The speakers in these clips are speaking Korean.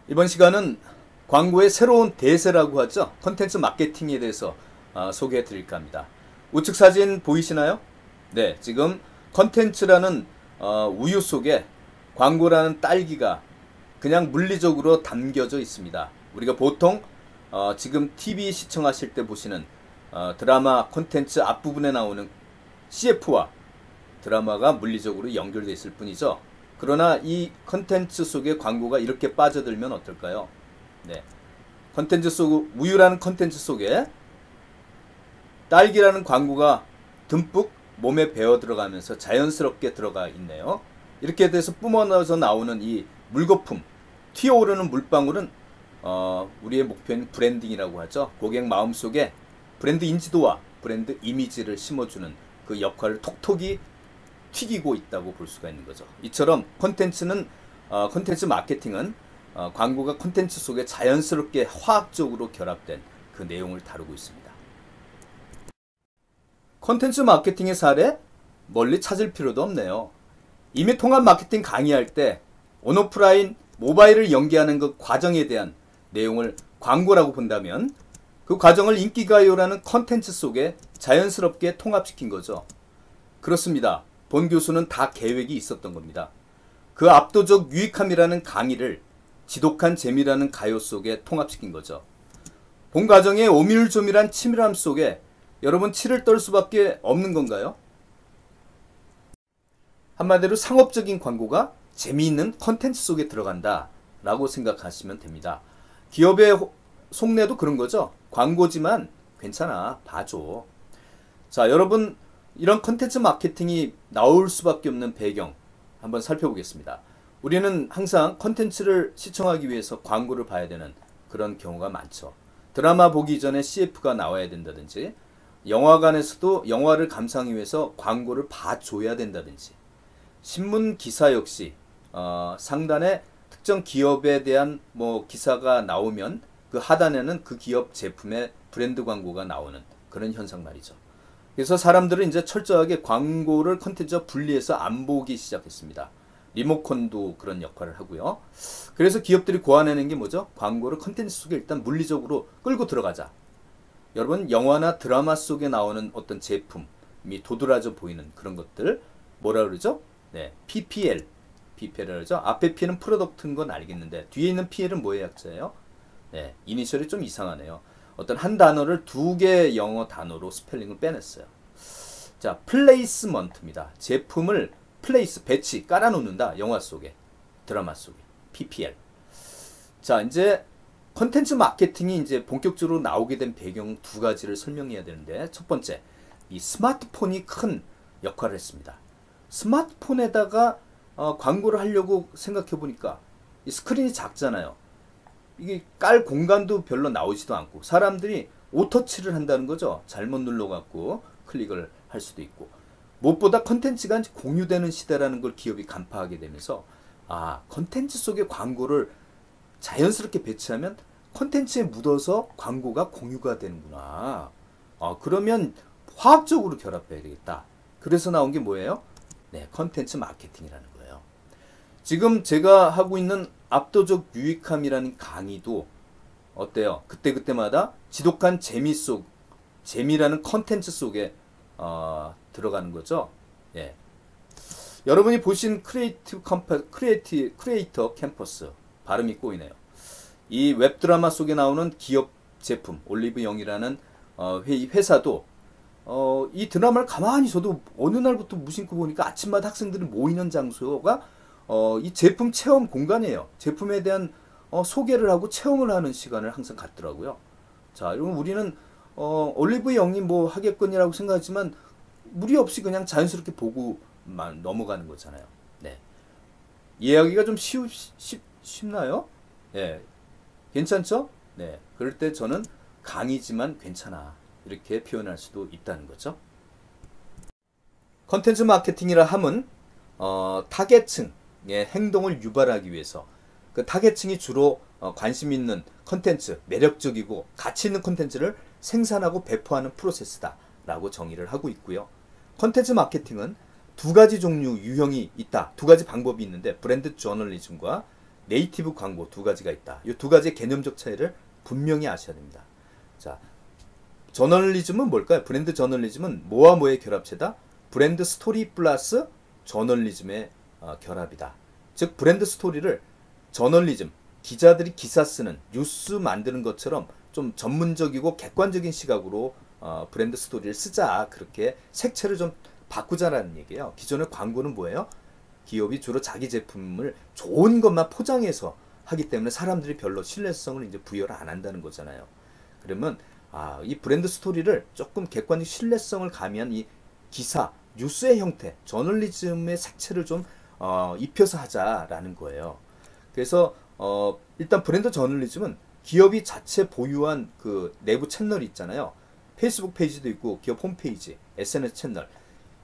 이번 시간은 광고의 새로운 대세라고 하죠. 컨텐츠 마케팅에 대해서 소개해 드릴까 합니다. 우측 사진 보이시나요? 네, 지금 컨텐츠라는 우유 속에 광고라는 딸기가 그냥 물리적으로 담겨져 있습니다. 우리가 보통 지금 TV 시청하실 때 보시는 드라마 콘텐츠 앞부분에 나오는 CF와 드라마가 물리적으로 연결되어 있을 뿐이죠. 그러나 이 컨텐츠 속에 광고가 이렇게 빠져들면 어떨까요? 네, 컨텐츠 속 우유라는 컨텐츠 속에 딸기라는 광고가 듬뿍 몸에 배어 들어가면서 자연스럽게 들어가 있네요. 이렇게 돼서 뿜어나서 나오는 이 물거품, 튀어오르는 물방울은 우리의 목표인 브랜딩이라고 하죠. 고객 마음속에 브랜드 인지도와 브랜드 이미지를 심어주는 그 역할을 톡톡히 튀기고 있다고 볼 수가 있는 거죠. 이처럼 컨텐츠 마케팅은 광고가 컨텐츠 속에 자연스럽게 화학적으로 결합된 그 내용을 다루고 있습니다. 컨텐츠 마케팅의 사례 멀리 찾을 필요도 없네요. 이미 통합 마케팅 강의할 때 온오프라인 모바일을 연계하는 그 과정에 대한 내용을 광고라고 본다면 그 과정을 인기가요라는 컨텐츠 속에 자연스럽게 통합시킨 거죠. 그렇습니다. 본 교수는 다 계획이 있었던 겁니다. 그 압도적 유익함이라는 강의를 지독한 재미라는 가요 속에 통합시킨 거죠. 본 과정의 오밀조밀한 치밀함 속에 여러분 치를 떨 수밖에 없는 건가요? 한마디로 상업적인 광고가 재미있는 컨텐츠 속에 들어간다 라고 생각하시면 됩니다. 기업의 속내도 그런 거죠. 광고지만 괜찮아, 봐줘. 자, 여러분 이런 컨텐츠 마케팅이 나올 수밖에 없는 배경 한번 살펴보겠습니다. 우리는 항상 컨텐츠를 시청하기 위해서 광고를 봐야 되는 그런 경우가 많죠. 드라마 보기 전에 CF가 나와야 된다든지, 영화관에서도 영화를 감상하기 위해서 광고를 봐줘야 된다든지, 신문 기사 역시 상단에 특정 기업에 대한 기사가 나오면 그 하단에는 그 기업 제품의 브랜드 광고가 나오는 그런 현상 말이죠. 그래서 사람들은 이제 철저하게 광고를 컨텐츠와 분리해서 안 보기 시작했습니다. 리모컨도 그런 역할을 하고요. 그래서 기업들이 고안해낸 게 뭐죠? 광고를 컨텐츠 속에 일단 물리적으로 끌고 들어가자. 여러분 영화나 드라마 속에 나오는 어떤 제품이 도드라져 보이는 그런 것들 뭐라 그러죠? 네, PPL. PPL이라고 그러죠. 앞에 P는 프로덕트인 건 알겠는데 뒤에 있는 PL은 뭐의 약자예요? 네, 이니셜이 좀 이상하네요. 어떤 한 단어를 두 개의 영어 단어로 스펠링을 빼냈어요. 자, 플레이스먼트입니다. 제품을 플레이스, 배치, 깔아놓는다. 영화 속에, 드라마 속에. PPL. 자, 이제 컨텐츠 마케팅이 이제 본격적으로 나오게 된 배경 두 가지를 설명해야 되는데, 첫 번째, 이 스마트폰이 큰 역할을 했습니다. 스마트폰에다가 광고를 하려고 생각해 보니까 이 스크린이 작잖아요. 이게 깔 공간도 별로 나오지도 않고 사람들이 오터치를 한다는 거죠. 잘못 눌러갖고 클릭을 할 수도 있고 무엇보다 컨텐츠가 공유되는 시대라는 걸 기업이 간파하게 되면서 컨텐츠 속에 광고를 자연스럽게 배치하면 컨텐츠에 묻어서 광고가 공유가 되는구나. 그러면 화학적으로 결합해야 되겠다. 그래서 나온 게 뭐예요? 네, 컨텐츠 마케팅이라는 거예요. 지금 제가 하고 있는 압도적 유익함이라는 강의도 어때요? 그때그때마다 지독한 재미라는 컨텐츠 속에 들어가는 거죠. 예. 여러분이 보신 크리에이터 캠퍼스 발음이 꼬이네요. 이 웹드라마 속에 나오는 기업 제품 올리브 영이라는 회사도 이 드라마를 가만히 저도 어느 날부터 무심코 보니까 아침마다 학생들이 모이는 장소가 이 제품 체험 공간이에요. 제품에 대한 소개를 하고 체험을 하는 시간을 항상 갖더라고요. 자, 여러분 우리는 올리브 영이 뭐 하겠거니라고 생각하지만 무리 없이 그냥 자연스럽게 보고만 넘어가는 거잖아요. 네. 이해하기가 좀 쉽나요? 네. 괜찮죠? 네. 그럴 때 저는 강의지만 괜찮아. 이렇게 표현할 수도 있다는 거죠. 컨텐츠 마케팅이라 함은 타겟층의 행동을 유발하기 위해서 그 타겟층이 주로 관심 있는 컨텐츠, 매력적이고 가치 있는 컨텐츠를 생산하고 배포하는 프로세스다 라고 정의를 하고 있고요. 컨텐츠 마케팅은 두 가지 종류 유형이 있다. 두 가지 방법이 있는데 브랜드 저널리즘과 네이티브 광고 두 가지가 있다. 이 두 가지의 개념적 차이를 분명히 아셔야 됩니다. 자, 저널리즘은 뭘까요? 브랜드 저널리즘은 뭐와 뭐의 결합체다? 브랜드 스토리 플러스 저널리즘의 결합이다. 즉 브랜드 스토리를 저널리즘, 기자들이 기사 쓰는 뉴스 만드는 것처럼 좀 전문적이고 객관적인 시각으로 브랜드 스토리를 쓰자. 그렇게 색채를 좀 바꾸자라는 얘기예요. 기존의 광고는 뭐예요? 기업이 주로 자기 제품을 좋은 것만 포장해서 하기 때문에 사람들이 별로 신뢰성을 이제 부여를 안 한다는 거잖아요. 그러면 이 브랜드 스토리를 조금 객관적 신뢰성을 가미한 이 기사, 뉴스의 형태, 저널리즘의 색채를 좀 입혀서 하자라는 거예요. 그래서 일단 브랜드 저널리즘은 기업이 자체 보유한 그 내부 채널이 있잖아요. 페이스북 페이지도 있고 기업 홈페이지, SNS 채널,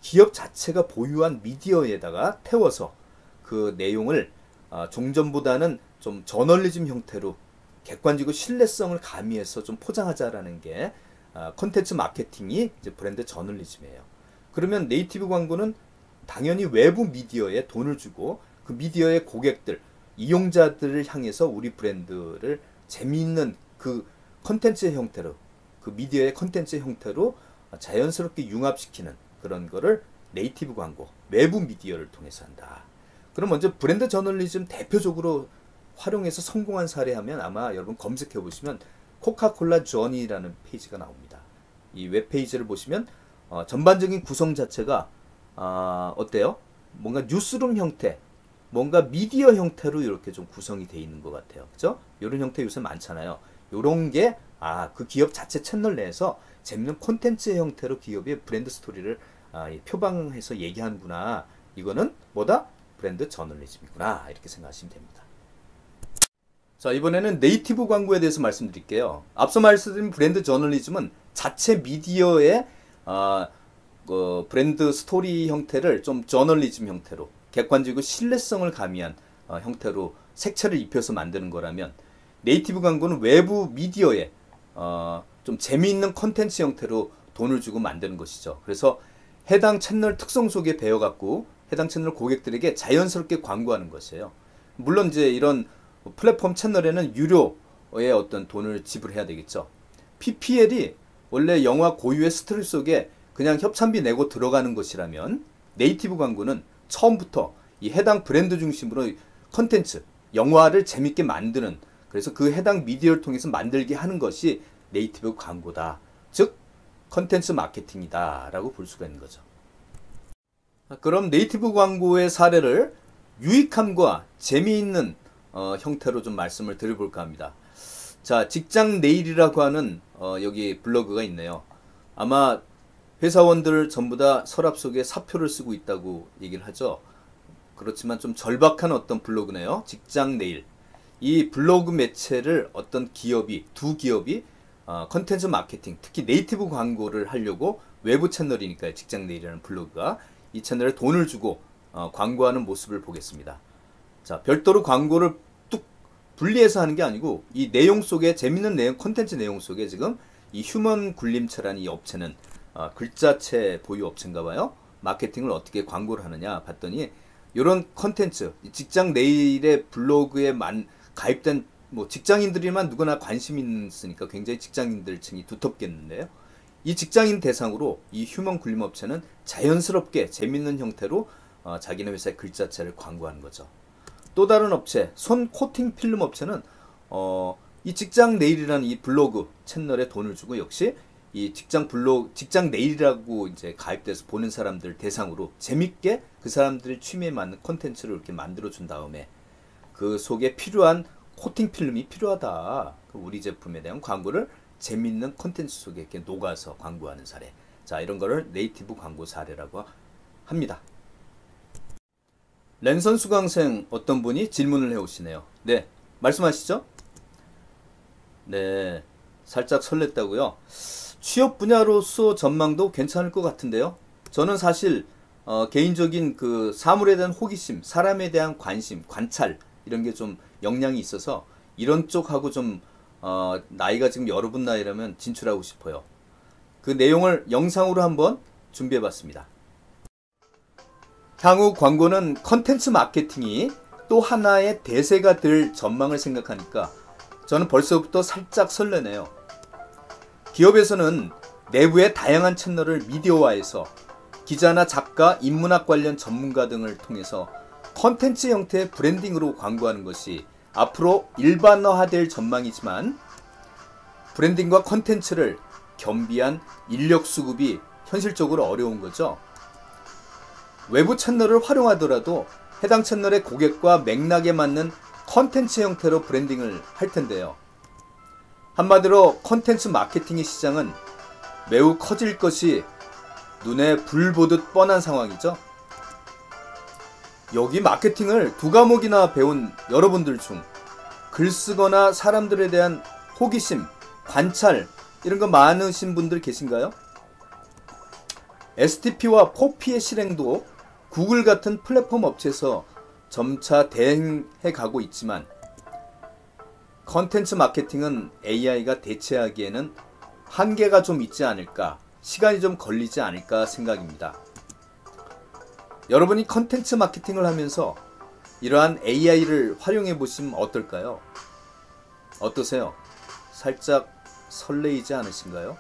기업 자체가 보유한 미디어에다가 태워서 그 내용을 종전보다는 좀 저널리즘 형태로 객관적이고 신뢰성을 가미해서 좀 포장하자라는 게 컨텐츠 마케팅이 이제 브랜드 저널리즘이에요. 그러면 네이티브 광고는 당연히 외부 미디어에 돈을 주고 그 미디어의 고객들, 이용자들을 향해서 우리 브랜드를 재미있는 그 컨텐츠의 형태로, 그 미디어의 컨텐츠의 형태로 자연스럽게 융합시키는 그런 거를 네이티브 광고, 외부 미디어를 통해서 한다. 그럼 먼저 브랜드 저널리즘 대표적으로 활용해서 성공한 사례 하면 아마 여러분 검색해 보시면 코카콜라 저니라는 페이지가 나옵니다. 이 웹페이지를 보시면 전반적인 구성 자체가 어때요? 뭔가 뉴스룸 형태, 뭔가 미디어 형태로 이렇게 좀 구성이 되어 있는 것 같아요. 그죠? 이런 형태 요새 많잖아요. 이런 게 그 기업 자체 채널 내에서 재밌는 콘텐츠의 형태로 기업의 브랜드 스토리를 표방해서 얘기하는구나. 이거는 뭐다? 브랜드 저널리즘이구나. 이렇게 생각하시면 됩니다. 자, 이번에는 네이티브 광고에 대해서 말씀드릴게요. 앞서 말씀드린 브랜드 저널리즘은 자체 미디어의 브랜드 스토리 형태를 좀 저널리즘 형태로 객관적이고 신뢰성을 가미한 형태로 색채를 입혀서 만드는 거라면, 네이티브 광고는 외부 미디어에 좀 재미있는 컨텐츠 형태로 돈을 주고 만드는 것이죠. 그래서 해당 채널 특성 속에 배워갖고 해당 채널 고객들에게 자연스럽게 광고하는 것이에요. 물론 이제 이런 플랫폼 채널에는 유료의 어떤 돈을 지불해야 되겠죠. PPL이 원래 영화 고유의 스토리 속에 그냥 협찬비 내고 들어가는 것이라면, 네이티브 광고는 처음부터 이 해당 브랜드 중심으로 컨텐츠, 영화를 재밌게 만드는, 그래서 그 해당 미디어를 통해서 만들게 하는 것이 네이티브 광고다. 즉 컨텐츠 마케팅이다 라고 볼 수가 있는 거죠. 그럼 네이티브 광고의 사례를 유익함과 재미있는 형태로 좀 말씀을 드려볼까 합니다. 자, 직장 내일이라고 하는 여기 블로그가 있네요. 아마 회사원들 전부 다 서랍 속에 사표를 쓰고 있다고 얘기를 하죠. 그렇지만 좀 절박한 어떤 블로그네요. 직장 내일. 이 블로그 매체를 어떤 기업이, 두 기업이 컨텐츠 마케팅, 특히 네이티브 광고를 하려고, 외부 채널이니까요. 직장 내일이라는 블로그가 이 채널에 돈을 주고 광고하는 모습을 보겠습니다. 자, 별도로 광고를 뚝 분리해서 하는 게 아니고 이 내용 속에, 재밌는 내용, 컨텐츠 내용 속에 지금 이 휴먼 굴림체라는 이 업체는 글자체 보유 업체인가 봐요. 마케팅을 어떻게 광고를 하느냐 봤더니 이런 컨텐츠, 직장 내일의 블로그에 가입된 직장인들이만 누구나 관심 있으니까 굉장히 직장인들층이 두텁겠는데요. 이 직장인 대상으로 이 휴먼 굴림 업체는 자연스럽게 재밌는 형태로 자기네 회사의 글자체를 광고하는 거죠. 또 다른 업체, 손 코팅 필름 업체는 이 직장 내일이라는 이 블로그 채널에 돈을 주고 역시 이 직장 내일이라고 이제 가입돼서 보는 사람들 대상으로 재밌게 그 사람들의 취미에 맞는 콘텐츠를 이렇게 만들어 준 다음에 그 속에 필요한 코팅 필름이 필요하다. 우리 제품에 대한 광고를 재밌는 콘텐츠 속에 이렇게 녹아서 광고하는 사례. 자, 이런 거를 네이티브 광고 사례라고 합니다. 랜선 수강생 어떤 분이 질문을 해오시네요. 네, 말씀하시죠? 네, 살짝 설렜다고요? 취업 분야로서 전망도 괜찮을 것 같은데요. 저는 사실 개인적인 그 사물에 대한 호기심, 사람에 대한 관심, 관찰 이런 게 좀 역량이 있어서 이런 쪽하고 좀 나이가 지금 여러분 나이라면 진출하고 싶어요. 그 내용을 영상으로 한번 준비해 봤습니다. 향후 광고는 컨텐츠 마케팅이 또 하나의 대세가 될 전망을 생각하니까 저는 벌써부터 살짝 설레네요. 기업에서는 내부의 다양한 채널을 미디어화해서 기자나 작가, 인문학 관련 전문가 등을 통해서 컨텐츠 형태의 브랜딩으로 광고하는 것이 앞으로 일반화될 전망이지만, 브랜딩과 컨텐츠를 겸비한 인력 수급이 현실적으로 어려운 거죠. 외부 채널을 활용하더라도 해당 채널의 고객과 맥락에 맞는 컨텐츠 형태로 브랜딩을 할 텐데요. 한마디로 컨텐츠 마케팅의 시장은 매우 커질 것이 눈에 불 보듯 뻔한 상황이죠. 여기 마케팅을 두 과목이나 배운 여러분들 중 글 쓰거나 사람들에 대한 호기심, 관찰 이런 거 많으신 분들 계신가요? STP와 포피의 실행도 구글 같은 플랫폼 업체에서 점차 대행해 가고 있지만, 컨텐츠 마케팅은 AI가 대체하기에는 한계가 좀 있지 않을까, 시간이 좀 걸리지 않을까 생각입니다. 여러분이 컨텐츠 마케팅을 하면서 이러한 AI를 활용해 보시면 어떨까요? 어떠세요? 살짝 설레이지 않으신가요?